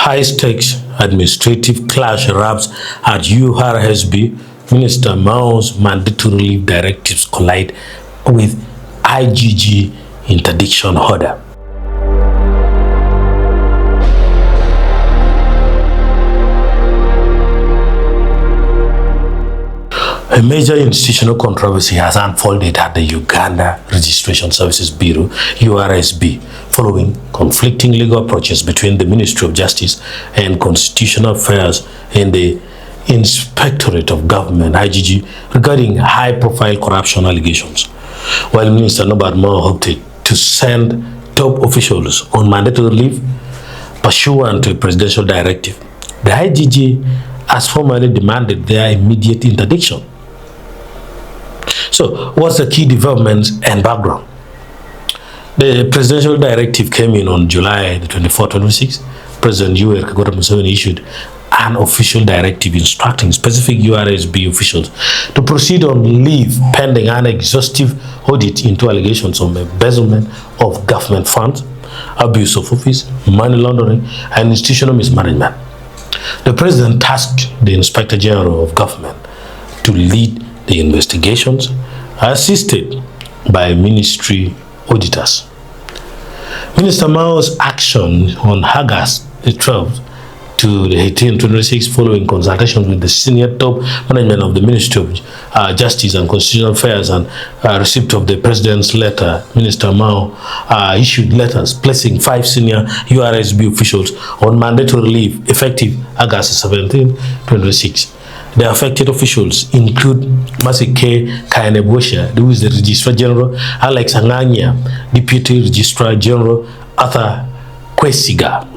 high-stakes administrative clash erupts at URSB. Minister Mao's mandatory leave directives collide with IGG interdiction order. A major institutional controversy has unfolded at the Uganda Registration Services Bureau, URSB, following conflicting legal approaches between the Ministry of Justice and Constitutional Affairs and the Inspectorate of Government, IGG, regarding high-profile corruption allegations. While Minister Norbert opted to send top officials on mandatory leave pursuant to a presidential directive, the IGG has formally demanded their immediate interdiction. So, what's the key developments and background? The presidential directive came in on July 24, 2026. President URSB issued an official directive instructing specific URSB officials to proceed on leave pending an exhaustive audit into allegations of embezzlement of government funds, abuse of office, money laundering, and institutional mismanagement. The president tasked the Inspector General of Government to lead the investigations, assisted by ministry auditors. Minister Mao's action on August 12 to the 18th, 2026, following consultations with the senior top management of the Ministry of Justice and Constitutional Affairs and receipt of the President's letter, Minister Mao issued letters placing 5 senior URSB officials on mandatory leave effective August 17, 2026. The affected officials include Masike Kainebosha, who is the Registrar General, Alex Anganya, Deputy Registrar General, Arthur Kwesiga,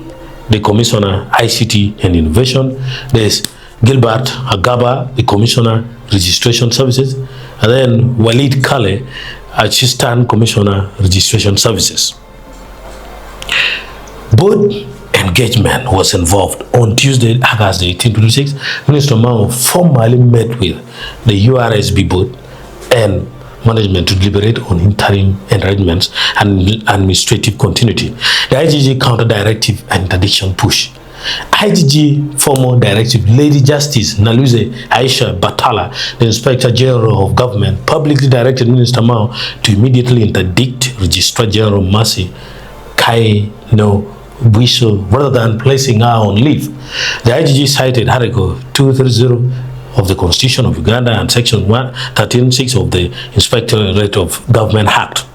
the Commissioner ICT and Innovation. There's Gilbert Agaba, the Commissioner Registration Services, and then Walid Kale, Assistant Commissioner Registration Services. Both engagement was involved. On Tuesday, August 18, 2026, Minister Mao formally met with the URSB board and management to deliberate on interim arrangements and administrative continuity. The IGG counter-directive and interdiction push. IGG former directive Lady Justice Naluze Aisha Batala, the Inspector General of Government, publicly directed Minister Mao to immediately interdict Registrar General Mercy Kaino Gisu rather than placing her on leave. The IGG cited Article 230 of the Constitution of Uganda and Section 113(6) of the Inspectorate of Government Act.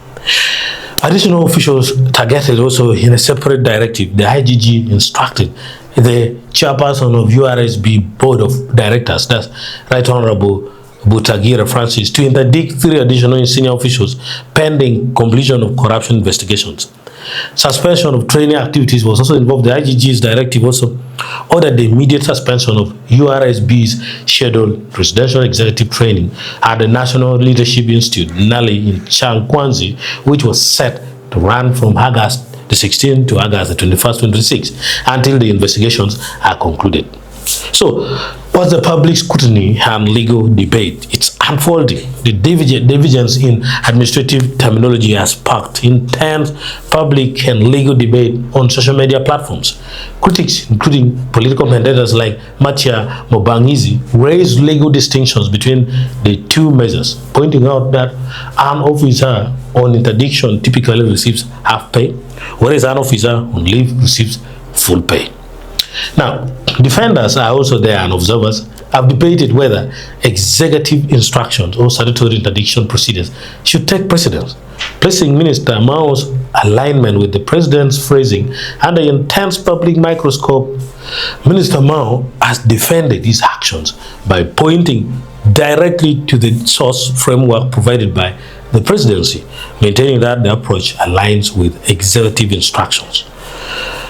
Additional officials targeted also in a separate directive. The IGG instructed the chairperson of URSB Board of Directors, that's Right Honorable Butagira Francis, to interdict 3 additional senior officials pending completion of corruption investigations. Suspension of training activities was also involved. The IGG's directive also ordered the immediate suspension of URSB's scheduled presidential executive training at the National Leadership Institute, NALI, in Chankwanzi, which was set to run from August the 16th to August the 21st, 2026, until the investigations are concluded. So, what's the public scrutiny and legal debate? It's unfolding. The divergence in administrative terminology has sparked intense public and legal debate on social media platforms. Critics, including political commentators like Matia Mobangizi, raised legal distinctions between the two measures, pointing out that an officer on interdiction typically receives half pay, whereas an officer on leave receives full pay. Now, defenders are also there and observers have debated whether executive instructions or statutory interdiction procedures should take precedence, placing Minister Mao's alignment with the president's phrasing under intense public microscope. Minister Mao has defended his actions by pointing directly to the source framework provided by the presidency, maintaining that the approach aligns with executive instructions.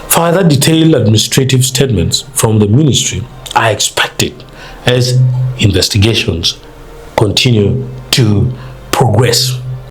Further detailed administrative statements from the ministry are expected as investigations continue to progress.